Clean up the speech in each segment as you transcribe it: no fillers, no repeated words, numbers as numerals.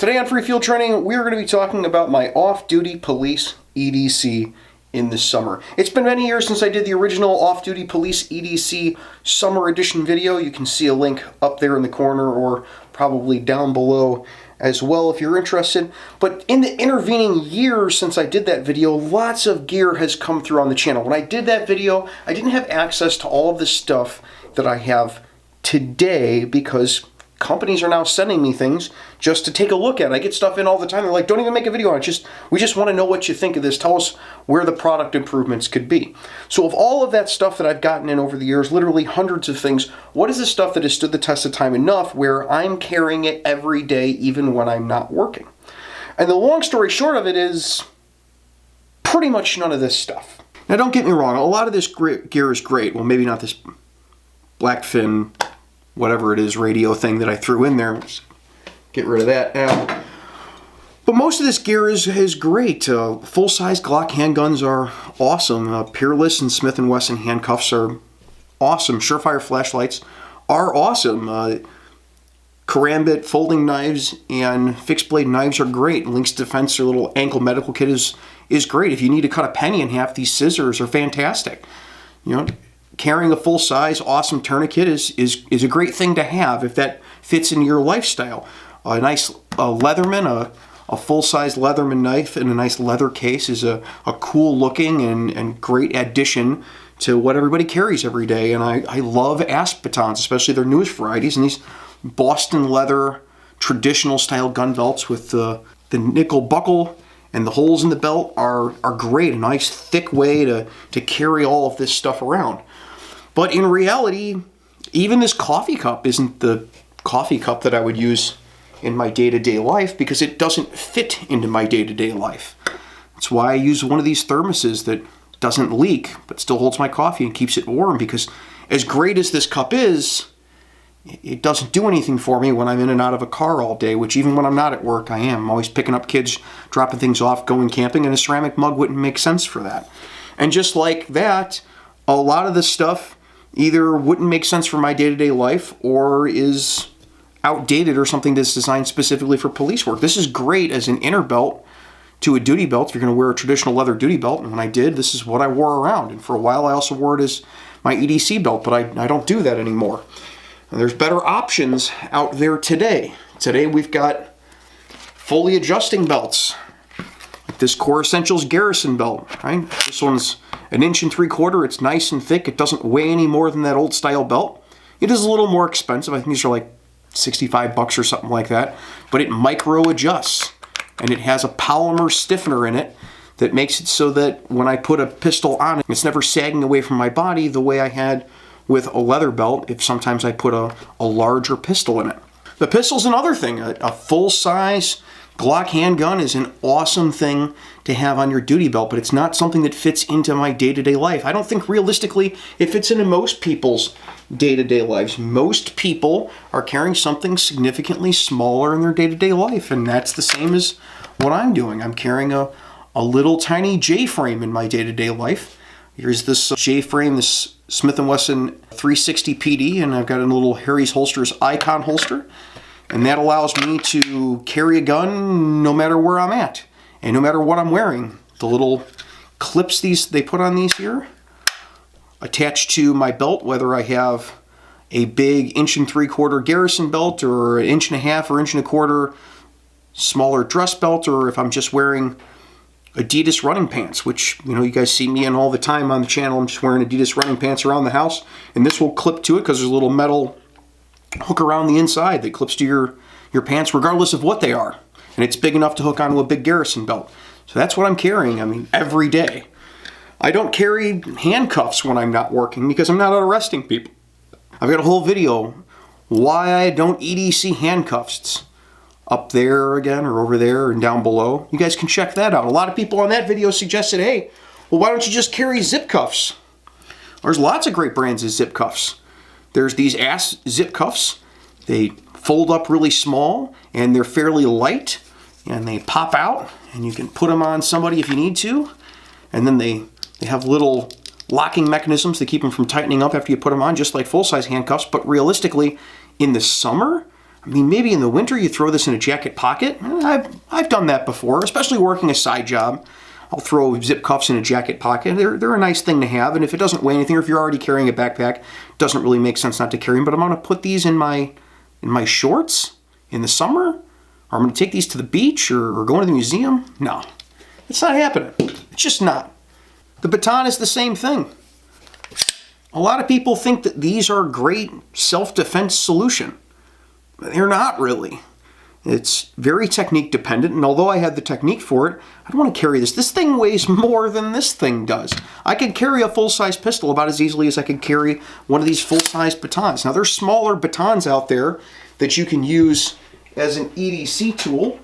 Today on Free Field Training, we are going to be talking about my off-duty police EDC in the summer. It's been many years since I did the original off-duty police EDC summer edition video. You can see a link up there in the corner or probably down below as well if you're interested. But in the intervening years since I did that video, lots of gear has come through on the channel. When I did that video, I didn't have access to all of the stuff that I have today because companies are now sending me things just to take a look at. I get stuff in all the time. They're like, don't even make a video on it. We just want to know what you think of this. Tell us where the product improvements could be. So of all of that stuff that I've gotten in over the years, literally hundreds of things, what is the stuff that has stood the test of time enough where I'm carrying it every day even when I'm not working? And the long story short of it is pretty much none of this stuff. Now don't get me wrong, a lot of this gear is great. Well, maybe not this Blackfin whatever it is, radio thing that I threw in there. Let's get rid of that now. But most of this gear is great. Full-size Glock handguns are awesome. Peerless and Smith & Wesson handcuffs are awesome. Surefire flashlights are awesome. Karambit folding knives and fixed blade knives are great. Lynx Defense, their little ankle medical kit is great. If you need to cut a penny in half, these scissors are fantastic. You know, carrying a full-size, awesome tourniquet is a great thing to have if that fits in your lifestyle. A nice Leatherman, a full-size Leatherman knife in a nice leather case is a cool-looking and great addition to what everybody carries every day. And I love asp batons, especially their newest varieties. And these Boston leather traditional-style gun belts with the nickel buckle and the holes in the belt are great. A nice, thick way to carry all of this stuff around. But in reality, even this coffee cup isn't the coffee cup that I would use in my day-to-day life because it doesn't fit into my day-to-day life. That's why I use one of these thermoses that doesn't leak but still holds my coffee and keeps it warm, because as great as this cup is, it doesn't do anything for me when I'm in and out of a car all day, which even when I'm not at work, I am. I'm always picking up kids, dropping things off, going camping, and a ceramic mug wouldn't make sense for that. And just like that, a lot of this stuff either wouldn't make sense for my day-to-day life or is outdated or something that's designed specifically for police work. This is great as an inner belt to a duty belt if you're going to wear a traditional leather duty belt. And when I did, this is what I wore around. And for a while, I also wore it as my EDC belt, but I don't do that anymore. And there's better options out there today. Today, we've got fully adjusting belts, like this Core Essentials Garrison belt, right? This one's 1 3/4 inches. It's nice and thick. It doesn't weigh any more than that old style belt. It is a little more expensive. I think these are like $65 or something like that. But it micro adjusts, and it has a polymer stiffener in it that makes it so that when I put a pistol on it, it's never sagging away from my body the way I had with a leather belt if sometimes I put a larger pistol in it. The pistol's another thing. A full-size Glock handgun is an awesome thing to have on your duty belt, but it's not something that fits into my day-to-day life. I don't think realistically it fits into most people's day-to-day lives. Most people are carrying something significantly smaller in their day-to-day life, and that's the same as what I'm doing. I'm carrying a little tiny J-frame in my day-to-day life. Here's this J-frame, this Smith & Wesson 360 PD, and I've got a little Harry's Holsters Icon holster. And that allows me to carry a gun no matter where I'm at and no matter what I'm wearing. The little clips they put on these here attached to my belt, whether I have a big 1 3/4 inch Garrison belt or 1.5 inches or 1 1/4 inch smaller dress belt, or if I'm just wearing Adidas running pants, which, you know, you guys see me in all the time on the channel. I'm just wearing Adidas running pants around the house, and this will clip to it because there's a little metal hook around the inside that clips to your pants regardless of what they are. And it's big enough to hook onto a big Garrison belt. So that's what I'm carrying, I mean, every day. I don't carry handcuffs when I'm not working because I'm not out arresting people. I've got a whole video why I don't EDC handcuffs. It's up there again or over there and down below. You guys can check that out. A lot of people on that video suggested, hey, well, why don't you just carry zip cuffs? There's lots of great brands of zip cuffs. There's these ass zip cuffs. They fold up really small and they're fairly light and they pop out and you can put them on somebody if you need to. And then they have little locking mechanisms to keep them from tightening up after you put them on, just like full-size handcuffs. But realistically, in the summer, I mean, maybe in the winter you throw this in a jacket pocket. I've done that before, especially working a side job. I'll throw zip cuffs in a jacket pocket. They're a nice thing to have, and if it doesn't weigh anything, or if you're already carrying a backpack, it doesn't really make sense not to carry them. But I'm going to put these in my shorts in the summer, or I'm going to take these to the beach or go to the museum. No, it's not happening. It's just not. The baton is the same thing. A lot of people think that these are a great self-defense solution. They're not really. It's very technique dependent, and although I had the technique for it, I don't want to carry this. This thing weighs more than this thing does. I could carry a full-size pistol about as easily as I could carry one of these full-size batons. Now, there's smaller batons out there that you can use as an EDC tool.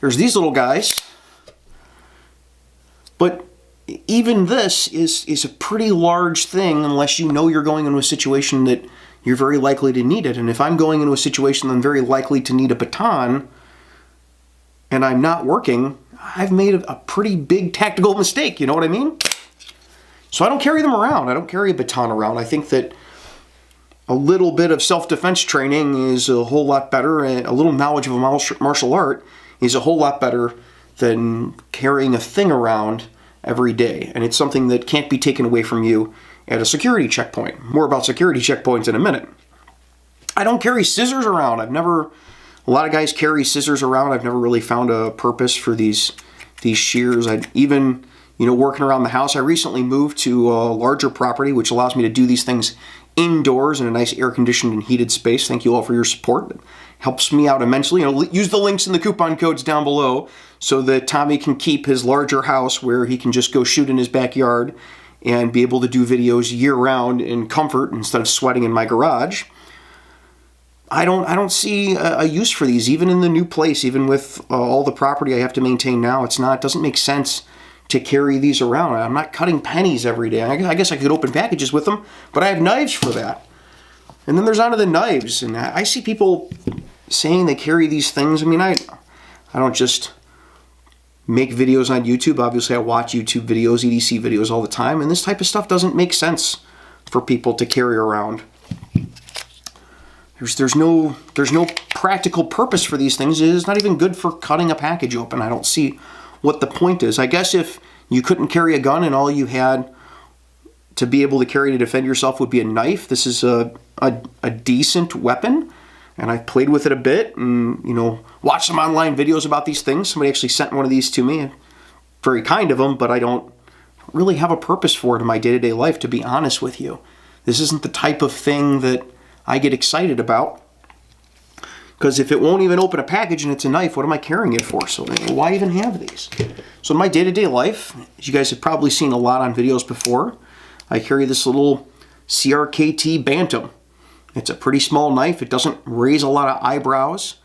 There's these little guys. But even this is a pretty large thing unless you know you're going into a situation that you're very likely to need it. And if I'm going into a situation that I'm very likely to need a baton and I'm not working, I've made a pretty big tactical mistake, you know what I mean? So I don't carry them around. I don't carry a baton around. I think that a little bit of self-defense training is a whole lot better, and a little knowledge of a martial art is a whole lot better than carrying a thing around every day. And it's something that can't be taken away from you at a security checkpoint. More about security checkpoints in a minute. I don't carry scissors around. A lot of guys carry scissors around. I've never really found a purpose for these shears. Even working around the house, I recently moved to a larger property, which allows me to do these things indoors in a nice air-conditioned and heated space. Thank you all for your support. It helps me out immensely. Use the links in the coupon codes down below so that Tommy can keep his larger house where he can just go shoot in his backyard and be able to do videos year-round in comfort instead of sweating in my garage. I don't see a use for these, even in the new place, even with all the property I have to maintain now. It doesn't make sense to carry these around. I'm not cutting pennies every day. I guess I could open packages with them, but I have knives for that. And then there's onto the knives, and I see people saying they carry these things. I mean, I don't just make videos on YouTube. Obviously, I watch YouTube videos, EDC videos all the time, and this type of stuff doesn't make sense for people to carry around. There's no practical purpose for these things. It is not even good for cutting a package open. I don't see what the point is. I guess if you couldn't carry a gun and all you had to be able to carry to defend yourself would be a knife, this is a decent weapon. And I've played with it a bit and, watched some online videos about these things. Somebody actually sent one of these to me. Very kind of them, but I don't really have a purpose for it in my day-to-day life, to be honest with you. This isn't the type of thing that I get excited about. Because if it won't even open a package and it's a knife, what am I carrying it for? So why even have these? So in my day-to-day life, as you guys have probably seen a lot on videos before, I carry this little CRKT Bantam. It's a pretty small knife. It doesn't raise a lot of eyebrows.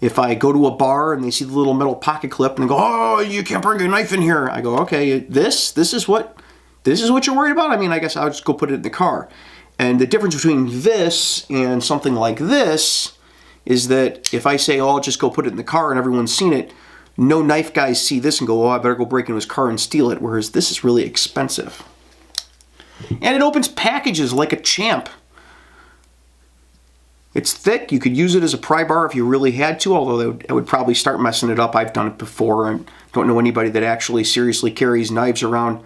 If I go to a bar and they see the little metal pocket clip and they go, "Oh, you can't bring a knife in here," I go, "Okay, this is what you're worried about? I mean, I guess I'll just go put it in the car." And the difference between this and something like this is that if I say, "Oh, I'll just go put it in the car," and everyone's seen it, no knife guys see this and go, "Oh, I better go break into his car and steal it," whereas this is really expensive. And it opens packages like a champ. It's thick. You could use it as a pry bar if you really had to, although I would probably start messing it up. I've done it before. I don't know anybody that actually seriously carries knives around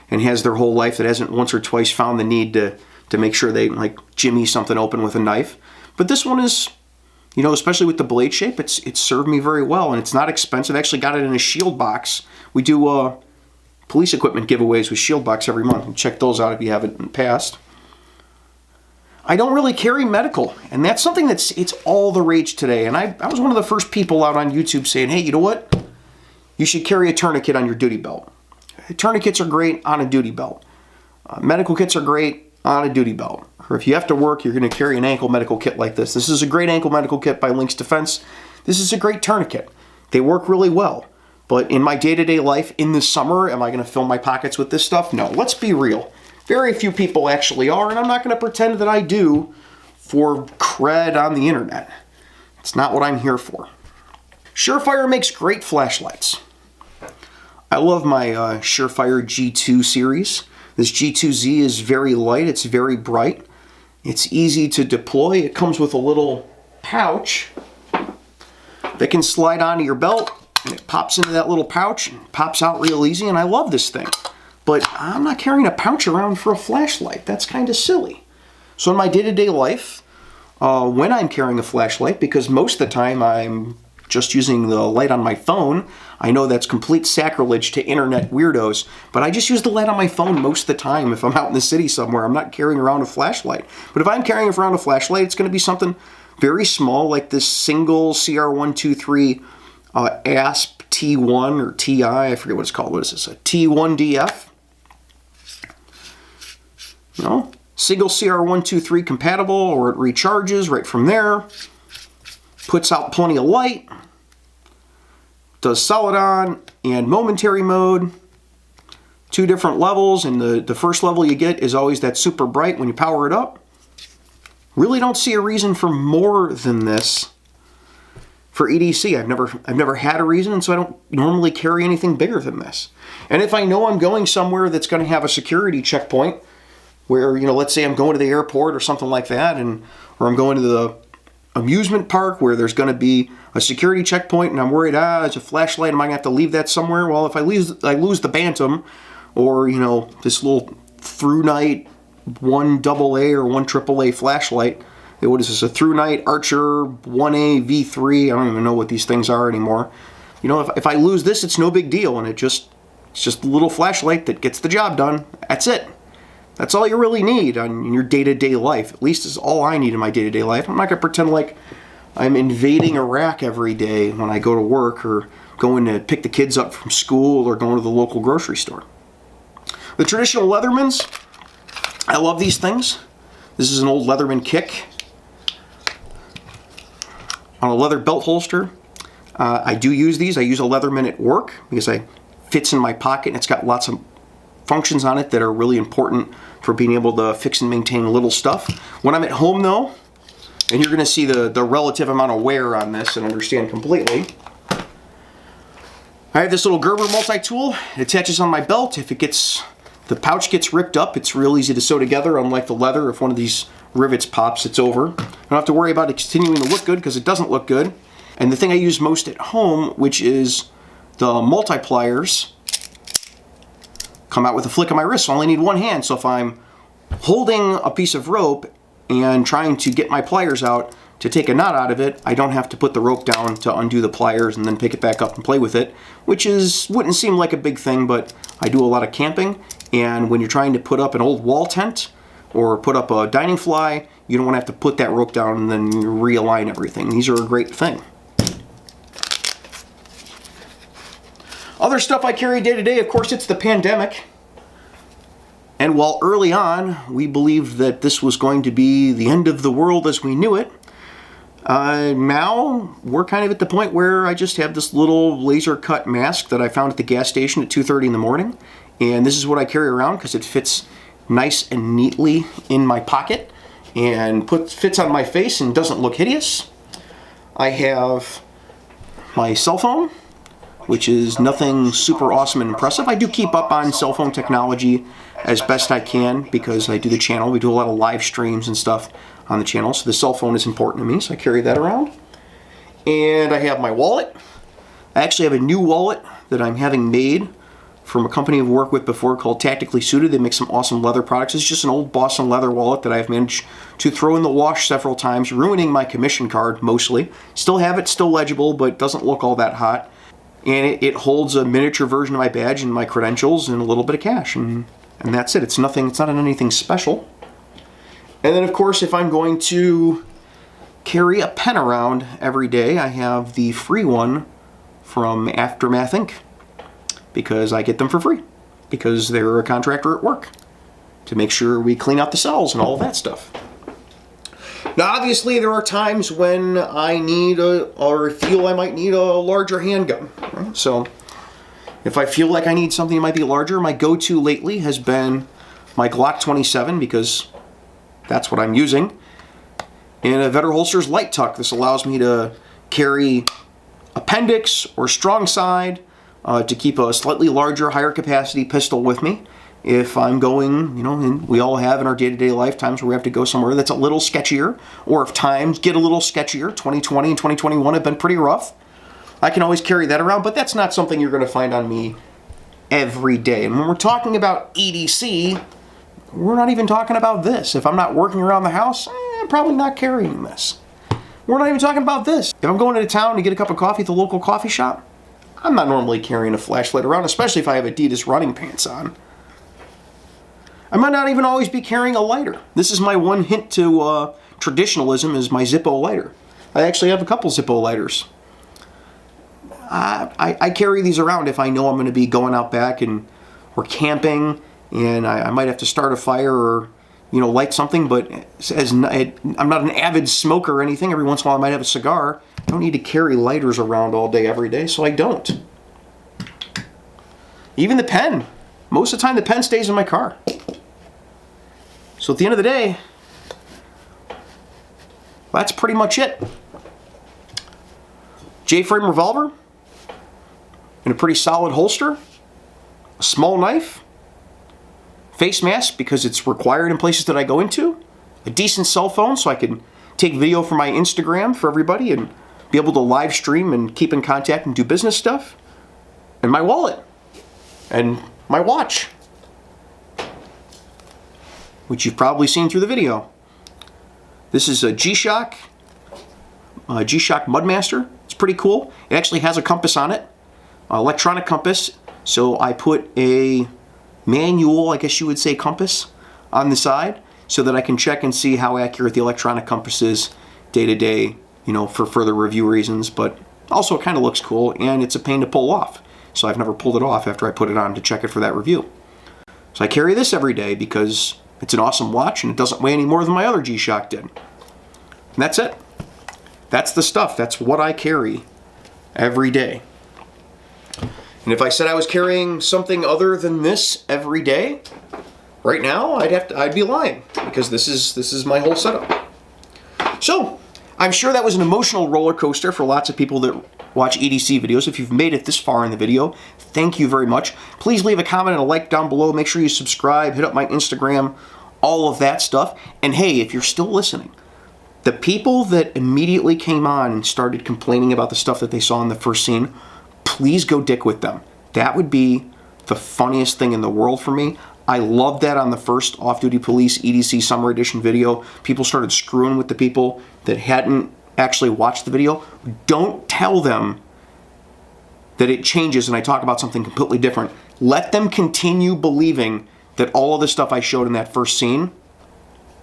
and has their whole life that hasn't once or twice found the need to make sure they jimmy something open with a knife. But this one is, especially with the blade shape, it's served me very well, and it's not expensive. I actually got it in a shield box. We do police equipment giveaways with shield box every month. Check those out if you haven't in the past. I don't really carry medical, and that's something it's all the rage today. And I was one of the first people out on YouTube saying, "Hey, you know what? You should carry a tourniquet on your duty belt." Tourniquets are great on a duty belt. Medical kits are great on a duty belt. Or if you have to work, you're going to carry an ankle medical kit like this. This is a great ankle medical kit by Lynx Defense. This is a great tourniquet. They work really well. But in my day-to-day life, in the summer, am I going to fill my pockets with this stuff? No, let's be real. Very few people actually are, and I'm not going to pretend that I do for cred on the internet. It's not what I'm here for. Surefire makes great flashlights. I love my Surefire G2 series. This G2Z is very light, it's very bright. It's easy to deploy. It comes with a little pouch that can slide onto your belt, and it pops into that little pouch and pops out real easy, and I love this thing. But I'm not carrying a pouch around for a flashlight. That's kind of silly. So in my day-to-day life, when I'm carrying a flashlight, because most of the time I'm just using the light on my phone, I know that's complete sacrilege to internet weirdos, but I just use the light on my phone most of the time. If I'm out in the city somewhere, I'm not carrying around a flashlight. But if I'm carrying around a flashlight, it's going to be something very small, like this single CR123 ASP T1 or TI, I forget what it's called. What is this? A T1DF? You know, single CR123 compatible, or it recharges right from there. Puts out plenty of light. Does solid on and momentary mode. 2 different levels, and the first level you get is always that super bright when you power it up. Really don't see a reason for more than this for EDC. I've never had a reason, and so I don't normally carry anything bigger than this. And if I know I'm going somewhere that's going to have a security checkpoint, where, you know, let's say I'm going to the airport or something like that, or I'm going to the amusement park where there's going to be a security checkpoint, and I'm worried, it's a flashlight, am I going to have to leave that somewhere? Well, if I lose the Bantam, or, you know, this little through night 1 AA or 1 AAA flashlight. What is this? A through night Archer 1A V3. I don't even know what these things are anymore. You know, if I lose this, it's no big deal, and it's just a little flashlight that gets the job done. That's it. That's all you really need in your day-to-day life. At least is all I need in my day-to-day life. I'm not going to pretend like I'm invading Iraq every day when I go to work, or going to pick the kids up from school, or going to the local grocery store. The traditional Leathermans, I love these things. This is an old Leatherman kick on a leather belt holster. I do use these. I use a Leatherman at work because it fits in my pocket, and it's got lots of functions on it that are really important for being able to fix and maintain little stuff. When I'm at home though, and you're going to see the relative amount of wear on this and understand completely, I have this little Gerber Multi-Tool. It attaches on my belt. If the pouch gets ripped up, it's real easy to sew together, unlike the leather. If one of these rivets pops, it's over. I don't have to worry about it continuing to look good, because it doesn't look good. And the thing I use most at home, which is the multipliers, come out with a flick of my wrist. So I only need one hand. So if I'm holding a piece of rope and trying to get my pliers out to take a knot out of it, I don't have to put the rope down to undo the pliers and then pick it back up and play with it, which wouldn't seem like a big thing, but I do a lot of camping, and when you're trying to put up an old wall tent or put up a dining fly, you don't want to have to put that rope down and then realign everything. These are a great thing. Other stuff I carry day to day, of course, it's the pandemic. And while early on we believed that this was going to be the end of the world as we knew it, now we're kind of at the point where I just have this little laser cut mask that I found at the gas station at 2:30 in the morning. And this is what I carry around because it fits nice and neatly in my pocket and fits on my face and doesn't look hideous. I have my cell phone, which is nothing super awesome and impressive. I do keep up on cell phone technology as best I can because I do the channel. We do a lot of live streams and stuff on the channel, so the cell phone is important to me, so I carry that around. And I have my wallet. I actually have a new wallet that I'm having made from a company I've worked with before called Tactically Suited. They make some awesome leather products. It's just an old Boston leather wallet that I've managed to throw in the wash several times, ruining my commission card mostly. Still have it, still legible, but doesn't look all that hot. And it holds a miniature version of my badge and my credentials and a little bit of cash, and that's it. It's not anything special. And then, of course, if I'm going to carry a pen around every day, I have the free one from Aftermath Inc. because I get them for free because they're a contractor at work to make sure we clean out the cells and all that stuff. Now, obviously, there are times when I need or feel I might need a larger handgun. Right? So if I feel like I need something that might be larger, my go-to lately has been my Glock 27 because that's what I'm using. And a Vetter Holsters Light Tuck. This allows me to carry appendix or strong side to keep a slightly larger, higher capacity pistol with me. if I'm going, you know, and we all have in our day-to-day life times where we have to go somewhere that's a little sketchier, or if times get a little sketchier. 2020 and 2021 have been pretty rough. I can always carry that around, but that's not something you're going to find on me every day. And when we're talking about EDC, we're not even talking about this. If I'm not working around the house, I'm probably not carrying this. We're not even talking about this. If I'm going into town to get a cup of coffee at the local coffee shop, I'm not normally carrying a flashlight around, especially if I have Adidas running pants on. I might not even always be carrying a lighter. This is my one hint to traditionalism, is my Zippo lighter. I actually have a couple Zippo lighters. I carry these around if I know I'm going to be going out back and we're camping, and I might have to start a fire or, you know, light something. But I'm not an avid smoker or anything. Every once in a while I might have a cigar. I don't need to carry lighters around all day, every day, so I don't. Even the pen. Most of the time the pen stays in my car. So at the end of the day, that's pretty much it. J-frame revolver in a pretty solid holster, a small knife, face mask because it's required in places that I go into, a decent cell phone so I can take video for my Instagram for everybody and be able to live stream and keep in contact and do business stuff, and my wallet, and my watch, which you've probably seen through the video. This is a G-Shock Mudmaster. It's pretty cool. It actually has a compass on it, electronic compass. So I put a manual, I guess you would say, compass on the side so that I can check and see how accurate the electronic compass is day to day, you know, for further review reasons. But also it kind of looks cool, and it's a pain to pull off. So I've never pulled it off after I put it on to check it for that review. So I carry this every day because it's an awesome watch and it doesn't weigh any more than my other G-Shock did. And that's it. That's the stuff. That's what I carry every day. And if I said I was carrying something other than this every day, right now I'd be lying, because this is my whole setup. So I'm sure that was an emotional roller coaster for lots of people that watch EDC videos. If you've made it this far in the video, thank you very much. Please leave a comment and a like down below. Make sure you subscribe, hit up my Instagram, all of that stuff. And hey, if you're still listening, the people that immediately came on and started complaining about the stuff that they saw in the first scene, please go dick with them. That would be the funniest thing in the world for me. I loved that on the first Off-Duty Police EDC Summer Edition video. People started screwing with the people that hadn't actually watched the video. Don't tell them that it changes and I talk about something completely different. Let them continue believing that all of the stuff I showed in that first scene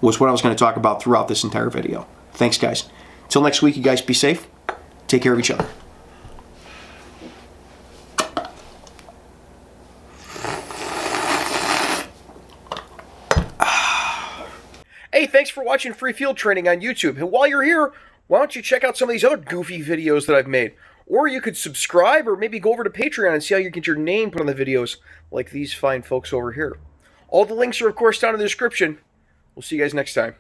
was what I was going to talk about throughout this entire video. Thanks, guys. Till next week, you guys be safe. Take care of each other. Hey, thanks for watching Free Field Training on YouTube. And while you're here, why don't you check out some of these other goofy videos that I've made? Or you could subscribe, or maybe go over to Patreon and see how you get your name put on the videos, like these fine folks over here. All the links are, of course, down in the description. We'll see you guys next time.